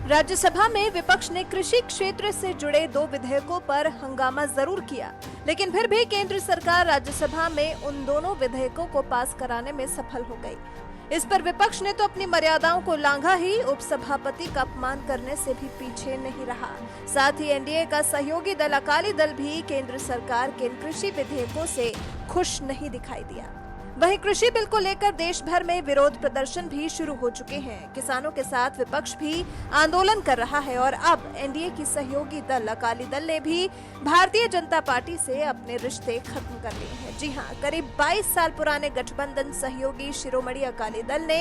राज्यसभा में विपक्ष ने कृषि क्षेत्र से जुड़े 2 विधेयकों पर हंगामा जरूर किया, लेकिन फिर भी केंद्र सरकार राज्यसभा में उन दोनों विधेयकों को पास कराने में सफल हो गई। इस पर विपक्ष ने तो अपनी मर्यादाओं को लांघा ही, उपसभापति का अपमान करने से भी पीछे नहीं रहा। साथ ही एनडीए का सहयोगी दल अकाली दल भी केंद्र सरकार के इन कृषि विधेयकों से खुश नहीं दिखाई दिया। वहीं कृषि बिल को लेकर देश भर में विरोध प्रदर्शन भी शुरू हो चुके हैं। किसानों के साथ विपक्ष भी आंदोलन कर रहा है और अब एनडीए की सहयोगी दल अकाली दल ने भी भारतीय जनता पार्टी से अपने रिश्ते खत्म कर लिए हैं। जी हां, करीब 22 साल पुराने गठबंधन सहयोगी शिरोमणि अकाली दल ने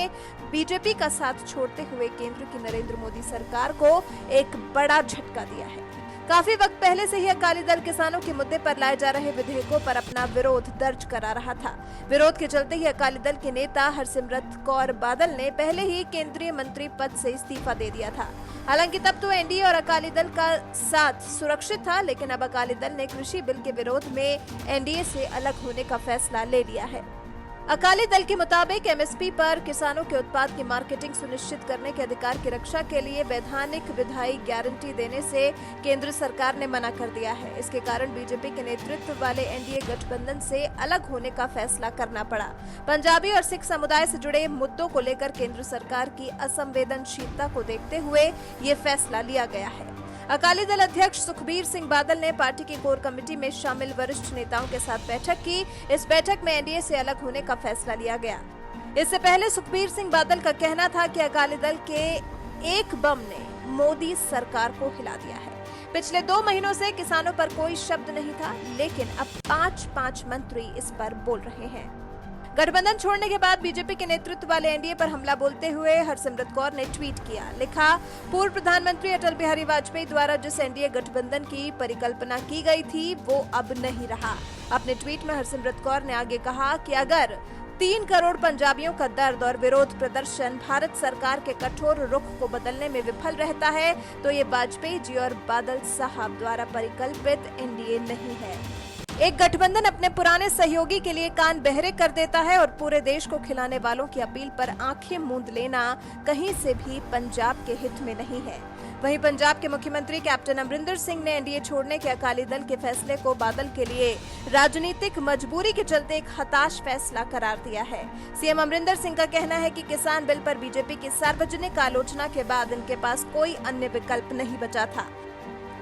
बीजेपी का साथ छोड़ते हुए केंद्र की नरेंद्र मोदी सरकार को एक बड़ा झटका दिया है। काफी वक्त पहले से ही अकाली दल किसानों के मुद्दे पर लाए जा रहे विधेयकों पर अपना विरोध दर्ज करा रहा था। विरोध के चलते ही अकाली दल के नेता हरसिमरत कौर बादल ने पहले ही केंद्रीय मंत्री पद से इस्तीफा दे दिया था। हालांकि तब तो एनडीए और अकाली दल का साथ सुरक्षित था, लेकिन अब अकाली दल ने कृषि बिल के विरोध में एनडीए से अलग होने का फैसला ले लिया है। अकाली दल के मुताबिक एमएसपी पर किसानों के उत्पाद की मार्केटिंग सुनिश्चित करने के अधिकार की रक्षा के लिए वैधानिक विधायी गारंटी देने से केंद्र सरकार ने मना कर दिया है। इसके कारण बीजेपी के नेतृत्व वाले एनडीए गठबंधन से अलग होने का फैसला करना पड़ा। पंजाबी और सिख समुदाय से जुड़े मुद्दों को लेकर केंद्र सरकार की असंवेदनशीलता को देखते हुए ये फैसला लिया गया है। अकाली दल अध्यक्ष सुखबीर सिंह बादल ने पार्टी की कोर कमेटी में शामिल वरिष्ठ नेताओं के साथ बैठक की। इस बैठक में एनडीए से अलग होने का फैसला लिया गया। इससे पहले सुखबीर सिंह बादल का कहना था कि अकाली दल के एक बम ने मोदी सरकार को हिला दिया है। पिछले 2 महीनों से किसानों पर कोई शब्द नहीं था, लेकिन अब 5 मंत्री इस पर बोल रहे हैं। गठबंधन छोड़ने के बाद बीजेपी के नेतृत्व वाले एनडीए पर हमला बोलते हुए हरसिमरत कौर ने ट्वीट किया। लिखा, पूर्व प्रधानमंत्री अटल बिहारी वाजपेयी द्वारा जिस एनडीए गठबंधन की परिकल्पना की गई थी वो अब नहीं रहा। अपने ट्वीट में हरसिमरत कौर ने आगे कहा कि अगर 3 करोड़ पंजाबियों का दर्द और विरोध प्रदर्शन भारत सरकार के कठोर रुख को बदलने में विफल रहता है तो ये वाजपेयी जी और बादल साहब द्वारा परिकल्पित एनडीए नहीं है। एक गठबंधन अपने पुराने सहयोगी के लिए कान बहरे कर देता है और पूरे देश को खिलाने वालों की अपील पर आंखें मूंद लेना कहीं से भी पंजाब के हित में नहीं है। वहीं पंजाब के मुख्यमंत्री कैप्टन अमरिंदर सिंह ने एनडीए छोड़ने के अकाली दल के फैसले को बादल के लिए राजनीतिक मजबूरी के चलते एक हताश फैसला करार दिया है। सीएम अमरिंदर सिंह का कहना है कि किसान बिल पर बीजेपी की सार्वजनिक आलोचना के बाद इनके पास कोई अन्य विकल्प नहीं बचा था।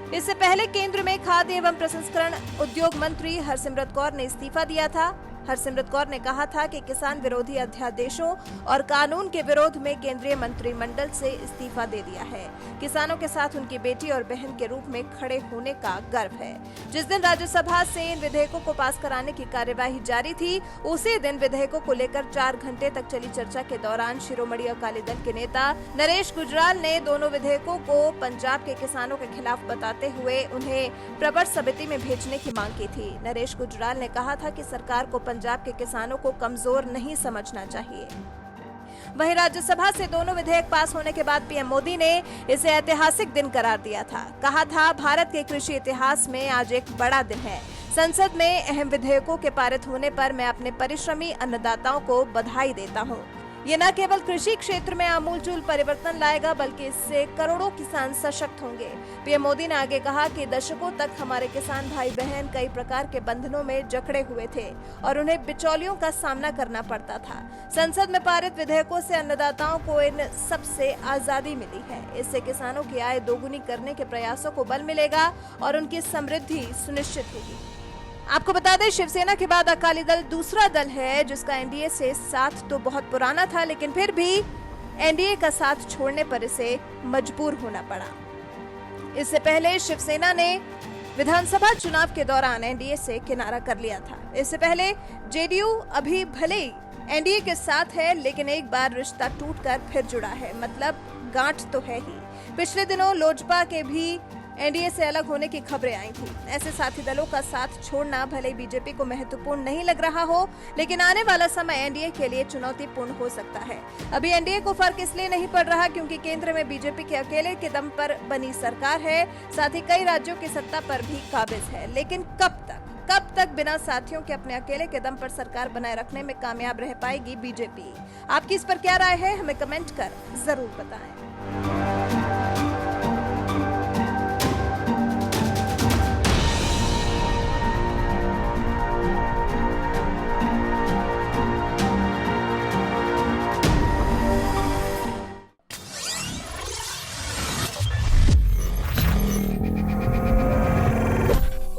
इससे पहले केंद्र में खाद्य एवं प्रसंस्करण उद्योग मंत्री हरसिमरत कौर ने इस्तीफा दिया था। हरसिमरत कौर ने कहा था कि किसान विरोधी अध्यादेशों और कानून के विरोध में केंद्रीय मंत्रिमंडल से इस्तीफा दे दिया है। किसानों के साथ उनकी बेटी और बहन के रूप में खड़े होने का गर्व है। जिस दिन राज्यसभा से इन विधेयकों को पास कराने की कार्यवाही जारी थी, उसी दिन विधेयकों को लेकर 4 घंटे तक चली चर्चा के दौरान शिरोमणि अकाली दल के नेता नरेश गुजराल ने दोनों विधेयकों को पंजाब के किसानों के खिलाफ बताते हुए उन्हें प्रवर समिति में भेजने की मांग की थी। नरेश गुजराल ने कहा था कि सरकार को पंजाब के किसानों को कमजोर नहीं समझना चाहिए। वहीं राज्यसभा से दोनों विधेयक पास होने के बाद पीएम मोदी ने इसे ऐतिहासिक दिन करार दिया था। कहा था, भारत के कृषि इतिहास में आज एक बड़ा दिन है। संसद में अहम विधेयकों के पारित होने पर मैं अपने परिश्रमी अन्नदाताओं को बधाई देता हूं। ये न केवल कृषि क्षेत्र में आमूलचूल परिवर्तन लाएगा, बल्कि इससे करोड़ों किसान सशक्त होंगे। पीएम मोदी ने आगे कहा कि दशकों तक हमारे किसान भाई बहन कई प्रकार के बंधनों में जकड़े हुए थे और उन्हें बिचौलियों का सामना करना पड़ता था। संसद में पारित विधेयकों से अन्नदाताओं को इन सबसे आजादी मिली है। इससे किसानों की आय दोगुनी करने के प्रयासों को बल मिलेगा और उनकी समृद्धि सुनिश्चित होगी। आपको बता दें, शिवसेना के बाद अकाली दल दूसरा दल है जिसका एनडीए से साथ तो बहुत पुराना था, लेकिन फिर भी एनडीए का साथ छोड़ने पर इसे मजबूर होना पड़ा। इससे पहले शिवसेना ने विधानसभा चुनाव के दौरान एनडीए से किनारा कर लिया था। इससे पहले जेडीयू अभी भले ही एनडीए के साथ है, लेकिन एक बार रिश्ता टूटकर फिर जुड़ा है, मतलब गांठ तो है ही। पिछले दिनों लोजपा के भी एनडीए से अलग होने की खबरें आई थी। ऐसे साथी दलों का साथ छोड़ना भले बीजेपी को महत्वपूर्ण नहीं लग रहा हो, लेकिन आने वाला समय एनडीए के लिए चुनौतीपूर्ण हो सकता है। अभी एनडीए को फर्क इसलिए नहीं पड़ रहा क्योंकि केंद्र में बीजेपी के अकेले के दम पर बनी सरकार है, साथ ही कई राज्यों की सत्ता पर भी काबिज है। लेकिन कब तक बिना साथियों के अपने अकेले के दम पर सरकार बनाए रखने में कामयाब रह पाएगी बीजेपी? आपकी इस पर क्या राय है, हमें कमेंट कर जरूर बताएं।